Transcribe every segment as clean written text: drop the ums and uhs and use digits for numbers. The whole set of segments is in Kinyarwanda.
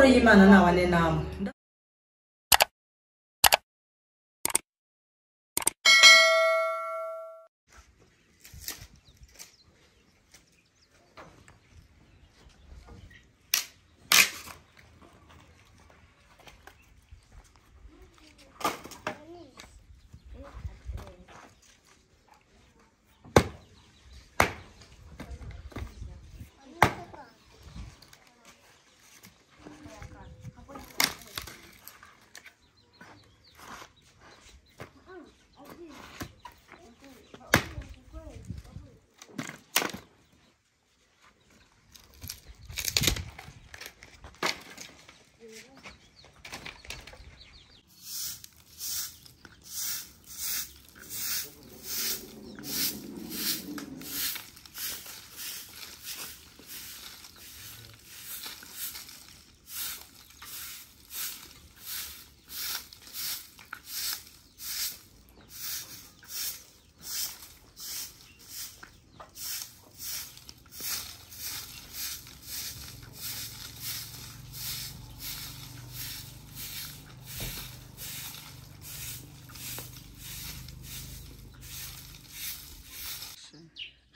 amahoro y'Imana nabane namwe.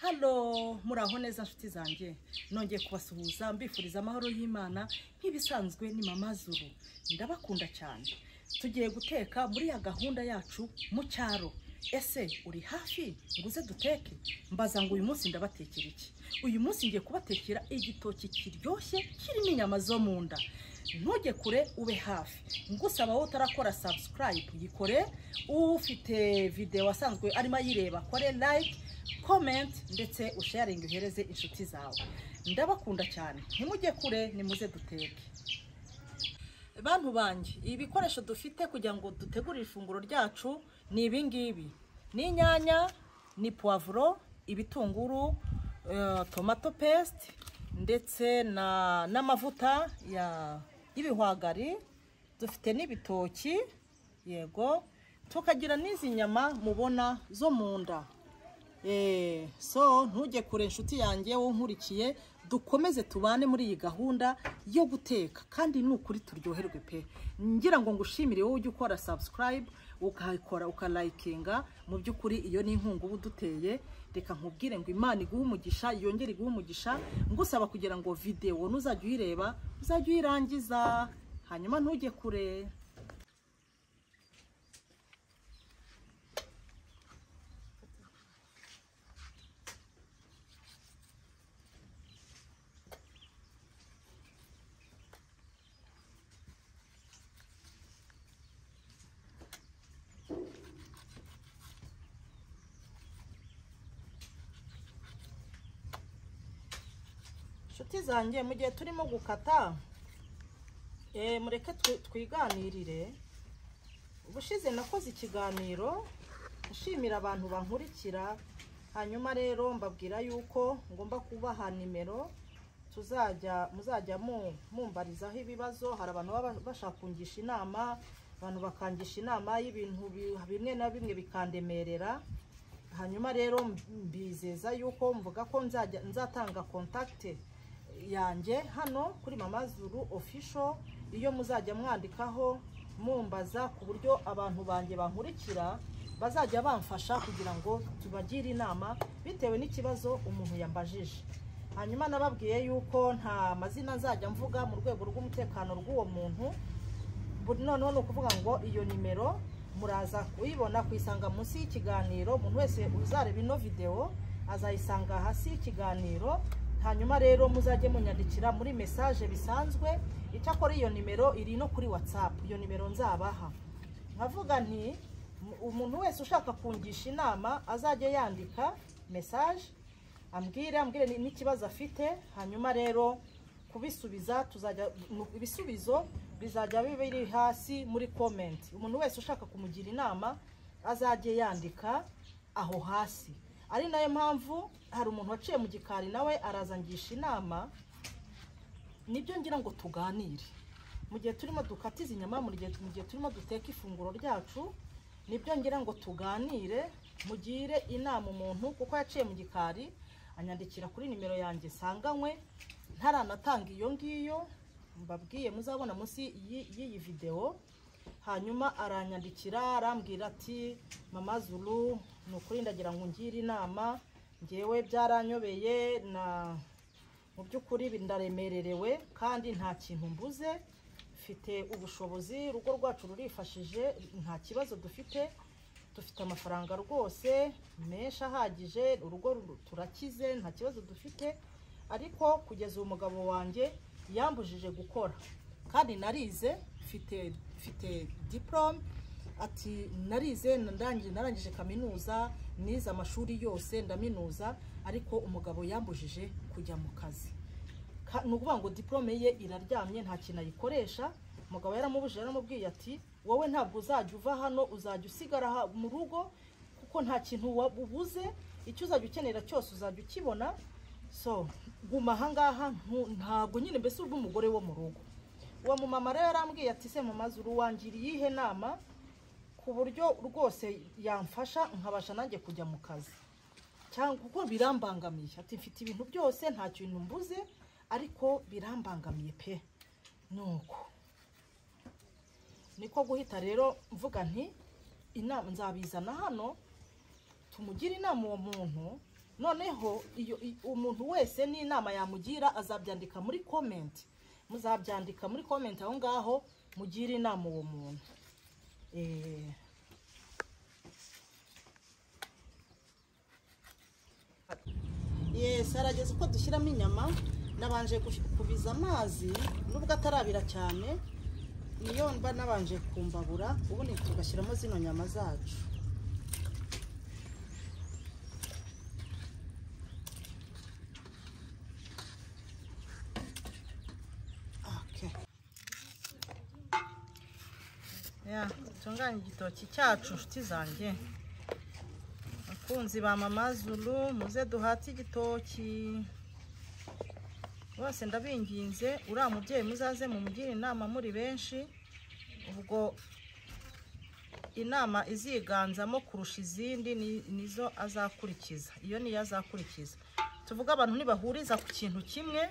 Hello, muraho neza nshuti zanjye. Nongeye kubasuhuza mbifuriza amahoro y'Imana nk'ibisanzwe ni Mama Zuru. Ndabakunda cyane. Tugiye guteka muri ya gahunda yacu mu cyaro. Ese uri hafi nguze duteke? Mbaza ngo uyu munsi ndabatekera iki? Uyu munsi ngiye kubatekera igitoki kiryoshye kirimo inyama zo mu nda. Ntujye kure ube hafi. Ngusaba wowe utarakora subscribe yikore, ufite video wasanzwe arimo yireba kore like, comment ndetse usharing uhereze inshuti zawe. Ndabakunda cyane. Ntimujye kure nimuze duteke. Bantu banje, ibikoresho dufite kugira ngo dutegure ifunguro ryacu ni ibingibi. Ni inyanya, ni poivro, ibitunguru, tomato paste ndetse n'amavuta y'ibihwagari. Dufite n'ibitoki, yego. Tukagira n'izi nyama mubona zo mu nda. So ntujye kure inshuti yanjye wo nkurikiye, dukomeze tubane muri iyi gahunda yo guteka kandi nukuri turyoherwe pe. Ngira ngo ngushimire wowe ujye ukora subscribe, ukayikora ukalikinga. Mu byukuri iyo ni inkungu buduteye. Reka nkubwire ngo Imana iguhe umugisha, yongere iguhe umugisha. Ngusaba kugira ngo video nuzajye uyireba uzajye uyirangiza, hanyuma ntujye kure. Inshuti zanjye mu gihe turimo gukata mureke twiganirire. Ubushize nakoze ikiganiro nshimira abantu bankurikira, hanyuma rero mbabwira yuko ngomba kubaha nimero muzajya mumbarizaho ibibazo. Hari abantu bashaka kungisha inama, abantu bakangisha inama y'ibintu bimwe na bimwe bikandemerera. Hanyuma rero mbizeza yuko mvuga ko nzatanga contact yanjye hano kuri Mama Zuru official. Iyo muzajya mwandikaho mumbaza ku buryo abantu banjye bankurikira bazajya bamfasha kugira ngo tubagire inama bitewe n'ikibazo umuntu yambajije. Hanyuma nababwiye yuko nta mazina nzajya mvuga mu rwego rw'umutekano rw'uwo muntu. Noneho no kuvuga ngo iyo nimero muraza kuyibona kuyisanga munsi y'ikiganiro. Umuntu wese uzareba ino video azayisanga hasi y'ikiganiro. Hanyuma rero muzajye munyandikira muri message bisanzwe. Icyakora iyo nimero iri no kuri WhatsApp. Iyo nimero nzabaha. Nkavuga nti umuntu wese ushaka kungisha inama azajye yandika message ambwire n'ikibazo afite. Hanyuma rero kubisubiza ibisubizo bizajya biri hasi muri comment. Umuntu wese ushaka kumugira inama azajye yandika aho hasi. Ari nayo mpamvu hari umuntu waciye mu gikari nawe arazangisha inama. Nibyo ngira ngo tuganire mu gihe turimo dukatiza inyama, mu gihe turimo duteka ifunguro ryacu. Nibyo ngira ngo tuganire, mugire inama umuntu kuko yaciye mu gikari anyandikira kuri nimero yanjye sanganywe ntaranatanga iyo ngiyo. mbabwiye muzabona munsi y'iyi video. Hanyuma aranyandikira arambwira ati mama Zulu nukuri ndagira ngo ngire inama, ngewe byaranyobeye na mu by'ukuri ndaremererewe kandi nta kintu mbuze, mfite ubushobozi, urugo rwacu rurifashije, nta kibazo dufite amafaranga rwose menshi ahagije, urugo turakize, nta kibazo dufite, ariko kugeza umugabo wanjye yambujije gukora kandi narize, mfite diplome, ati narize narangije kaminuza, nize amashuri yose ndaminuza, ariko umugabo yambujije kujya mu kazi. Nukuvuga ngo diplome ye iraryamye nta kintu ayikoresha. Umugabo yaramubujije, yaramubwiye ati wowe ntabwo uzajya uva hano, uzajya usigara mu rugo kuko nta kintu ubuze, icyo uzajya ukenera cyose uzajya ukibona, so guma ahangaha, ntabwo nyine mbese uri umugore wo mu rugo. Uwo mumama rero yarambwiye ati se mama Zulu wangiriye ihe nama ku buryo rwose yamfasha nkabasha nanjye kujya mu kazi, cyangwa kuko birambangamiye, ati mfite ibintu byose nta kintu mbuze ariko birambangamiye pe. Nuko niko guhita rero mvuga nti inama nzabizana hano tumugira inama uwo muntu, noneho iyo umuntu wese ni inama yamugira azabyandika muri comment, muzabyandika muri comment aho ngaho mugira inama uwo muntu. Yes, arageze ko dushyiramo inyama. Nabanje kubiza amazi nubwo atarabira cyane, niyo mba nabanje kumbabura, ubundi tugashyiramo zino nyama zacu. Okay. Tunganya igitoki cyacu nshuti zanjye. Bakunzi ba mama Zulu muze duhate igitoki. Bose ndabinginze, uriya mubyeyi muzaze mumugire inama muri benshi, ubwo inama iziganzamo kurusha izindi nizo azakurikiza. Iyo niyo azakurikiza. Tuvuga abantu nibahuriza ku kintu kimwe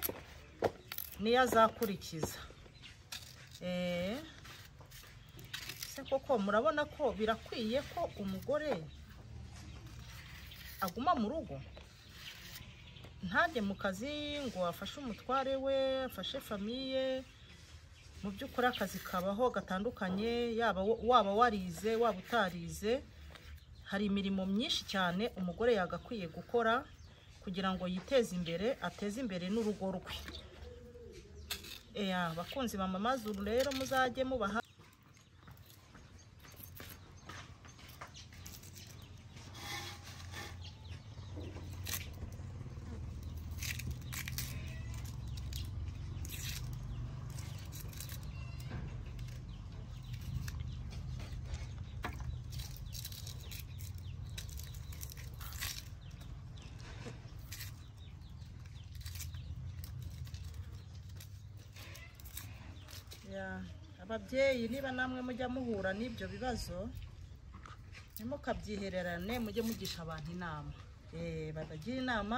niyo azakurikiza. Se koko murabona ko birakwiye ko umugore aguma mu rugo, ntajye mu kazi ngo afashe umutware we, afashe famiye. Mu by'ukuri akazi kabaho gatandukanye, waba warize waba utarize, hari imirimo myinshi cyane umugore yagakwiye gukora kugira ngo yiteze imbere, ateze imbere n'urugo rwe. Bakunzi ba mama Zulu rero muzajye mubaha ababyeyi. Niba namwe mujya muhura n'ibyo bibazo, ntimukabyihererane, mujye mugisha abantu inama. Babagira inama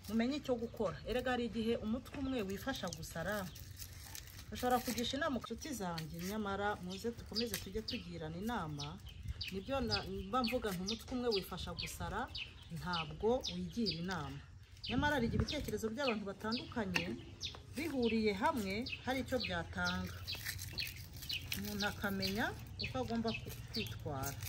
mumenye icyo gukora. Erega hari igihe umutwe umwe wifasha gusara, ushobora kugisha inama inshuti zanjye, nyamara muze dukomeze tujye tugirana inama. Nibyo mba mvuga nti umutwe umwe wifasha gusara, ntabwo wigira inama. Nyamara hari ibitekerezo by'abantu batandukanye bihuriye hamwe hari icyo byatanga, umuntu akamenya uko agomba kwitwara.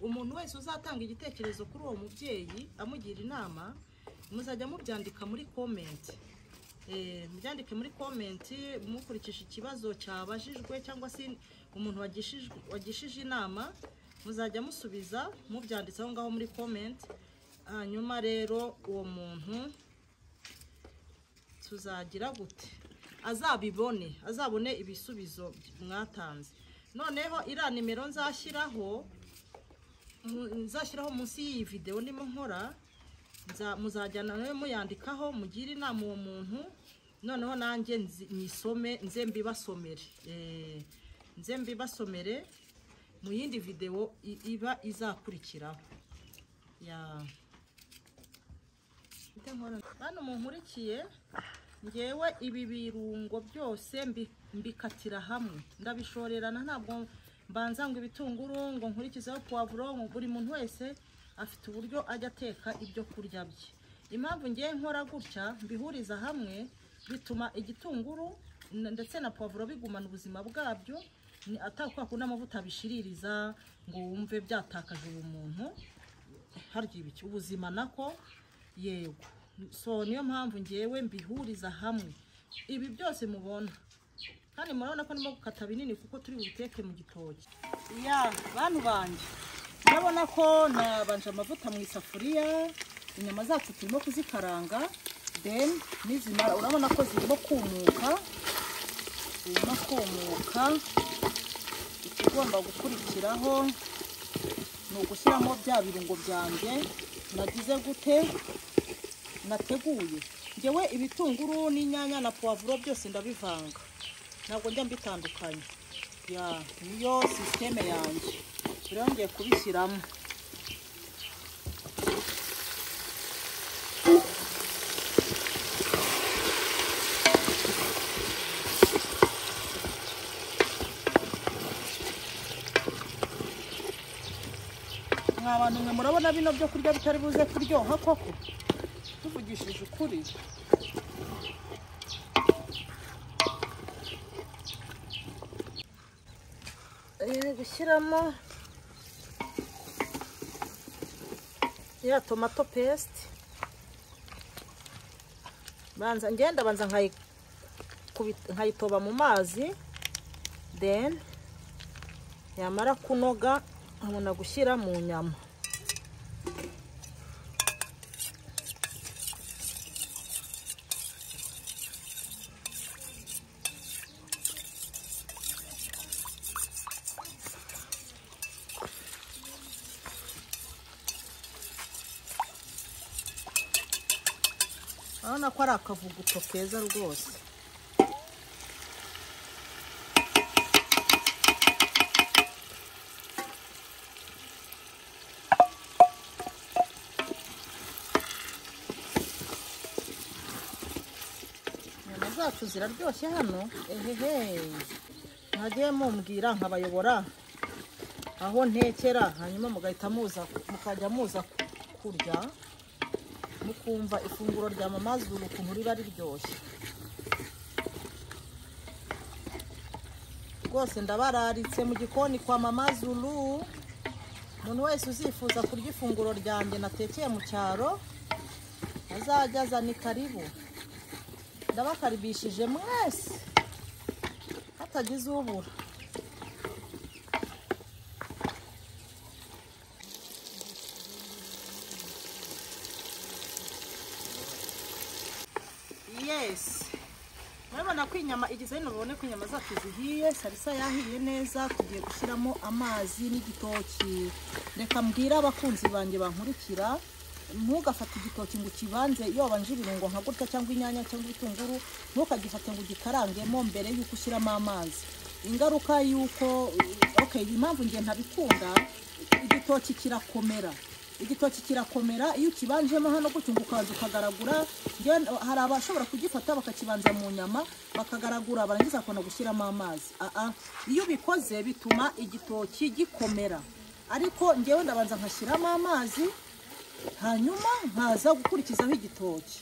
umuntu wese uzatanga igitekerezo kuri uwo mubyeyi amugira inama muzajya mubyandika muri comment. Mubyandike muri comment mukurikije ikibazo cyabajijwe cyangwa se umuntu wagishije inama, muzajya musubiza mubyanditse aho ngaho muri comment. Hanyuma rero uwo muntu tuzagira gute azabone ibisubizo mwatanze. Noneho ira nimero nzashyiraho munsi y'iyi video ndimo nkora, muzajyana nawe muyandikaho mugira inama uwo muntu, noneho nanjye nisome nze mbibasomere mu yindi video iba izakurikiraho. Hano munkurikiye, ngewe ibi birungo byose mbikatira hamwe ndabishorerana, ntabwo mbanza ngo ibitunguru ngo nkurikizeho poivron. Buri muntu wese afite uburyo ajya ateka ibyo kurya bye. Impamvu ngiye nkora gutya mbihuriza hamwe bituma igitunguru ndetse na poivron bigumana ubuzima bwabyo, atakwa kuna amavuta bishiririza ngo wumve byatakaje ubumuntu harya ibiki ubuzima nako yego. So niyo mpamvu ngewe mbihuriza hamwe ibi byose mubona, kandi murabona ko ndimo gukata binini kuko turi buteke mu gitoki. Bantu banje, ndabona ko nabanje amavuta mu isafuriya, inyama zacu turimo kuzikaranga, then nizimara urabona ko zirimo kumuka. Ikigomba gukurikiraho ni ugushyiramo bya birungo byanjye nagize gute nateguye. Ngewe ibitunguru n'inyanya na poivron byose ndabivanga, ntabwo njya mbitandukanye. Niyo systeme yanjye. Rero ngiye kubishyiramo. Abantu mwe murabona bino byo kurya bitari buze kuryoha koko, tuvugishije ukuri. Gushyiramo ya tomato paste, banza nkayitoba mu mazi, then yamara kunoga nkabona gushyira mu nyama. Urabona ko ari akavuguto keza rwose. Inyama zacu ziraryoshye hano. Mwagiye mumbwira nkabayobora aho ntekera, hanyuma mukajya muza kurya mukumva ifunguro rya Mama Zulu ukuntu riba riryoshye rwose. Ndabararitse mu gikoni kwa Mama Zulu. Umuntu wese uzifuza kurya ifunguro ryanjye natekeye mu cyaro azajya azana karibu. Ndabakaribishije mwese hatagize ubura. Murabona ko inyama igize hino, babone ko inyama zacu zihiye, salisa yahiye neza. Tugiye gushyiramo amazi n'igitoki. Reka mbwira abakunzi banjye bankurikira, ntugafate igitoki ngo kibanze iyo wabanje ibirungo nka gutya cyangwa inyanya cyangwa ibitunguru, ntukagifate ngo gikarangemo mbere yuko ushyiramo amazi. Ingaruka yuko impamvu ngiye ntabikunda, igitoki kirakomera iyo ukibanjemo hano gutyo ngo ukaza ukagaragura. Hari abashobora kugifata bakakibanza mu nyama bakagaragura barangiza akona gushyiramo amazi. Iyo ubikoze bituma igitoki gikomera, ariko ngewe ndabanza nkashyiramo amazi hanyuma nkaza gukurikizaho igitoki.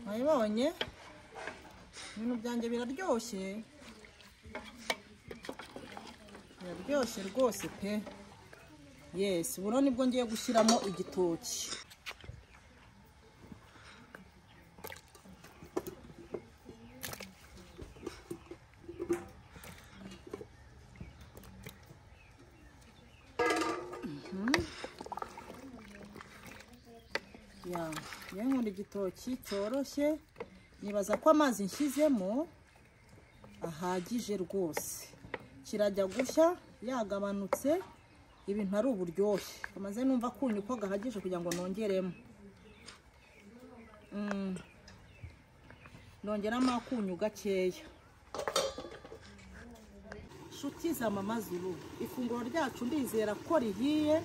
Mwabonye ibintu byanjye biraryoshye rwose pe. Yes, buro nibwo ngiye gushyiramo igitoki. Nkunda igitoki cyoroshye, nibaza ko amazi nshyizemo ahagije rwose, kirajya gushya yagabanutse, ibintu ari uburyoshye. Amaze numva kunyu ko gahagije kugira ngo nongeremo, nongeramo akunyu gakeya. Nshuti za Mama Zulu, ifunguro ryacu ndizera ko rihiye.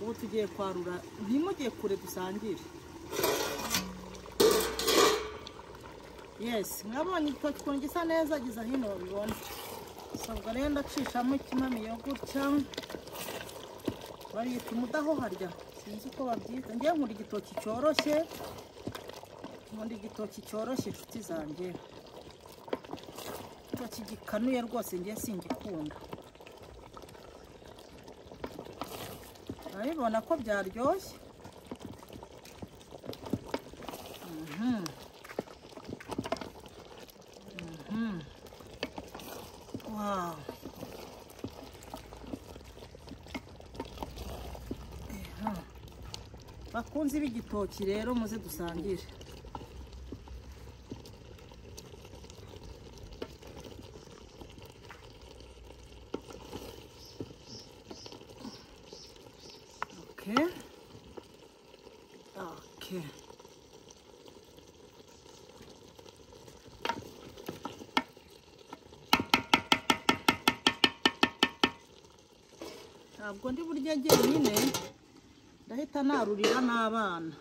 Ubu tugiye kwarura, ntimujye kure dusangire. Yes, mwabonye igitoki ukuntu gisa neza, giza hino babibona. Ubwo rero ndacishamo ikimamiyo gutya, bariyita umudaho harya, sinzi uko babyita. Ngiye nkunda igitoki cyoroshye, inshuti zanjye. Igitoki gikanuye rwose ngiye singikunda. Urabibona ko byaryoshye. Wow. Bakunzi b'igitoki rero muze dusangire. Okay. Ntabwo ndi burya jyenyine, ndahita narurira n'abana.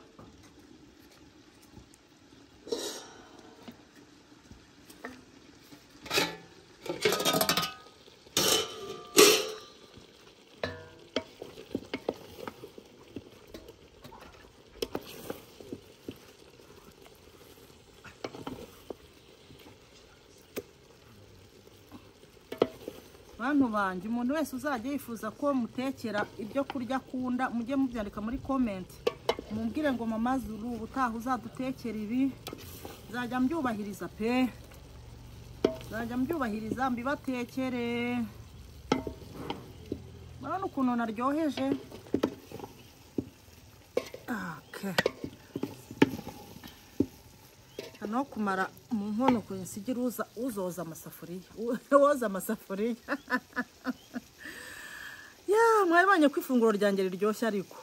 Bantu banjye, umuntu wese uzajya yifuza ko mutekera ibyo kurya akunda, mujye mubyandika muri comment, mumbwire ngo Mama Zulu ubutaha uzadutekera ibi. Nzajya mbyubahiriza pe, nzajya mbyubahiriza mbibatekere. Murabona ukuntu naryoheje. Okay. No kumara mu nkono kunsigira uzoza amasafuriya, woza amasafuriya. Mwabonye ko ifunguro ryanjye riryoshye ariko.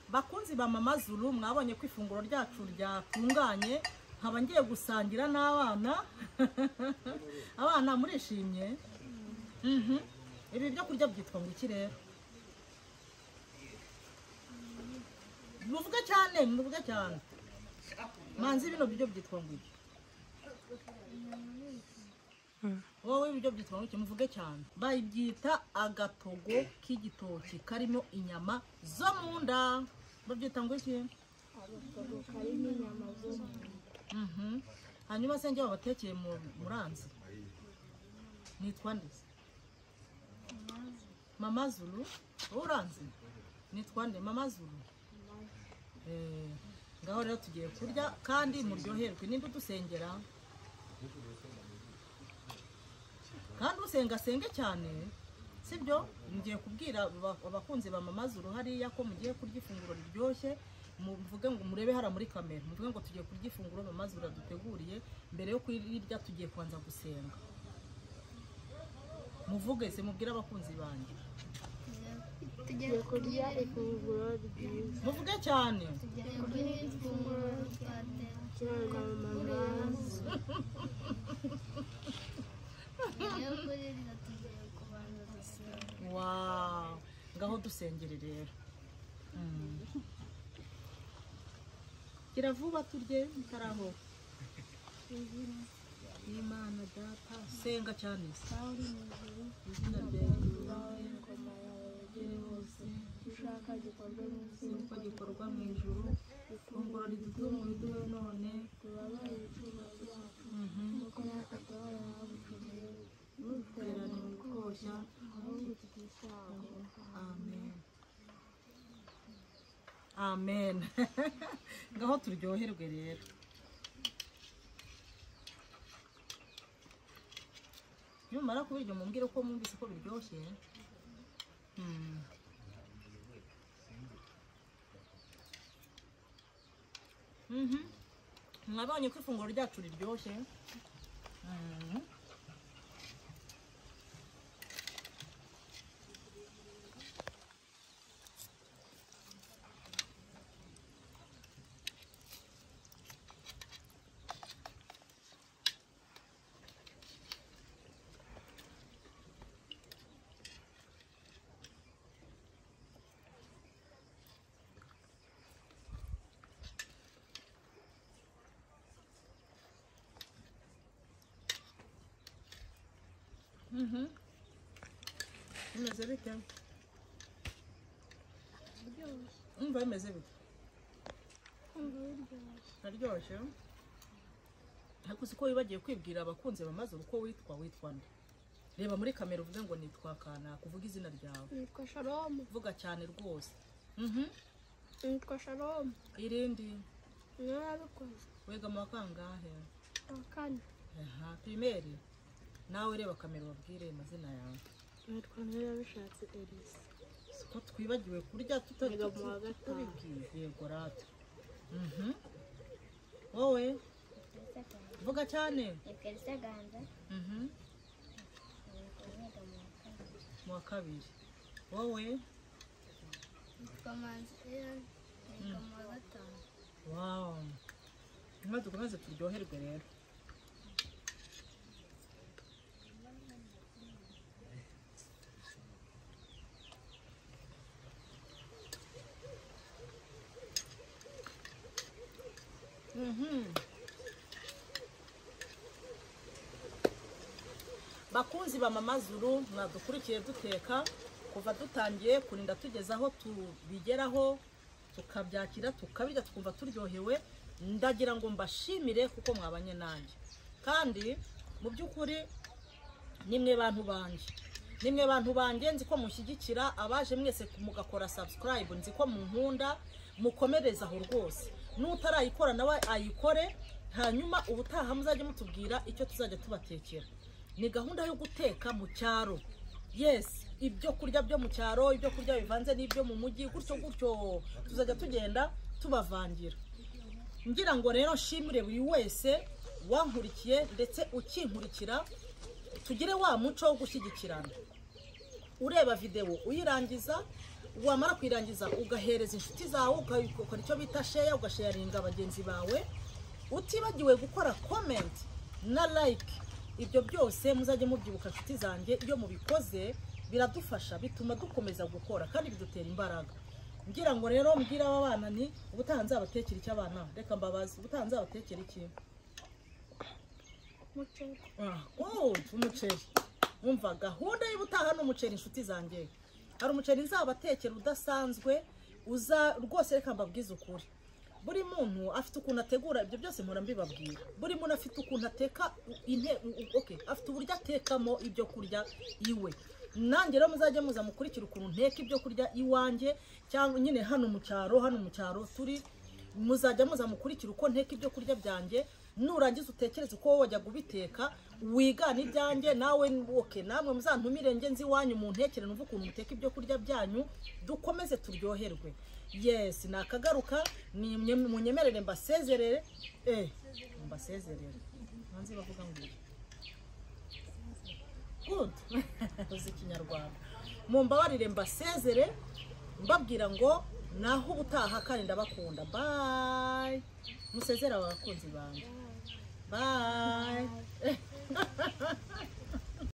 Bakunzi ba Mama Zulu, mwabonye ko ifunguro ryacu ryatunganye, nkaba ngiye gusangira n'abana. Abana murishimye? Ibi byo kurya byitwa ngo iki rero? Muvuge cyane. Manzi bino byo byitwa ngo iki? Wowe ibyo byitwa ngo iki? Muvuge cyane. Bayibyita agatogo k'igitoki karimo inyama zo mu nda. Babyita ngo iki? Agatogo karimo inyama zo mu nda. Hanyuma se njye babatekeye muranzi. Nitwa nde? Mama Zulu. Uranzi? Nitwa nde? Mama Zulu. Ngaho rero tugiye kurya kandi muryoherwe. Ninde udusengera? Kandi usenge cyane, sibyo? Ngiye kubwira abakunzi ba Mama Zulu hariya ko mugiye kurya ifunguro riryoshye. Muvuge ngo murebe hara muri kamera, muvuge ngo tugiye kurya ifunguro Mama Zulu duteguriye. Mbere yo kurirya tugiye kwanza gusenga. Muvuge se, mubwire abakunzi banjye. Tugiye kurya ifunguro ryiza. Muvuge cyane. Tugiye kurya ifunguro twatekera Mama Zulu. Tugiye kurya tugiye kubanza gusenga. Wow, ngaho dusengere rero. Gira vuba turye mutaraho. Imana data, senga cyane. Sauri mujuru, Izina ryawe ingoma yawe yegere hose. Ushaka gikorwa mu isi, uko gikorwa mu ijuru. Ifunguro ridutunga riduhe none, amen. Ngaho turyoherwe rero. Nyumara kubiryo mumbwire ko mwumvise ko biryoshye. Mwabonye ko ifunguro ryacu riryoshye. Imeze bite? Umva imeze bite? Aryoshye. Ariko siko wibagiye kwibwira abakunze bamaze uko witwa nde? Reba muri kamera uvuge ngo nitwa kana, kuvuga izina ryawe. Nitwa Shalom. Vuga cyane rwose. Nitwa Shalom. Irindi? Narabikoze. Wega mu kangahe? Kane. Aha, primeri. Nawe reba kamera wabwire amazina yawe. Nitwa Nirabishatse Elise. Siko twibagiwe kurya Niga mu wa gatanu. Yego rata. Wowe vuga cyane. Ekelisa Ganza. Mu wa kabiri. Wowe Nitwa Manzi Aaron. Niga mu wa gatanu. wow. Maze dukomeze turyoherwe rero. Bakunzi ba Mama Zuru, mwadukurikiye duteka kuva dutangiye kurinda tugeza aho tubigeraho, tukabyakira tukabirya tukumva turyohewe. Ndagira ngo mbashimire kuko mwabanye nanjye, kandi mu by'ukuri nimwe bantu banjye nzi ko mushyigikira, abaje mwese mugakora subscribe, nzi ko munkunda, mukomereza aho rwose. N'utarayikora nawe ayikore, hanyuma ubutaha muzajye mutubwira icyo tuzajya tubatekera. Ni gahunda yo guteka mu cyaro. Yes, ibyo kurya byo mu cyaro, ibyo kurya bivanze n'ibyo mu mujyi, gutyo tuzajya tugenda tubavangira. Ngira ngo rero nshimire buri wese wankurikiye ndetse ukinkurikira, tugire wa muco wo gushyigikirana. Ureba video uyirangiza, wamara kwirangiza ugahereza inshuti zawe, ukora icyo bita share, ugasharinga abagenzi bawe, utibagiwe gukora comment na like. Ibyo byose muzajye mubyibuka inshuti zanjye, iyo mubikoze biradufasha, bituma dukomeza gukora kandi bidutera imbaraga. Ngira ngo rero mbwira aba bana ni ubutaha nzabatekera iki abana? Reka mbabaze, ubutaha nzabatekera iki? Umuceri. Umuceri. Umva gahunda y'ubutaha n'umuceri inshuti zanjye. Hari umuceri nzabatekera udasanzwe, uza rwose, reka mbabwize ukuri. Buri muntu afite ukuntu ategura, ibyo byose mpora mbibabwira. Buri muntu afite ukuntu ateka afite uburyo atekamo ibyo kurya iwe. Nanjye rero muzajye muza mukurikira ukuntu nteka ibyo kurya iwanjye, cyangwa nyine hano mu cyaro turi, muzajya muza mukurikira uko nteka ibyo kurya byanjye. Nurangiza utekereze uko wajya gubiteka, wigana ibyanjye nawe. Namwe muzantumire nge nzi wanyu mu ntekere, numva ukuntu muteka ibyo kurya byanyu, dukomeze turyoherwe. Yes, nakagaruka ni munyemerere mbasezerere. Mbasezerere. Manzi bavuga ngo good. Uzi Kinyarwanda. Mumbabarire mbasezere, mbabwira ngo naho ubutaha kandi ndabakunda. Bye. Musezera abakunzi banjye. Bye.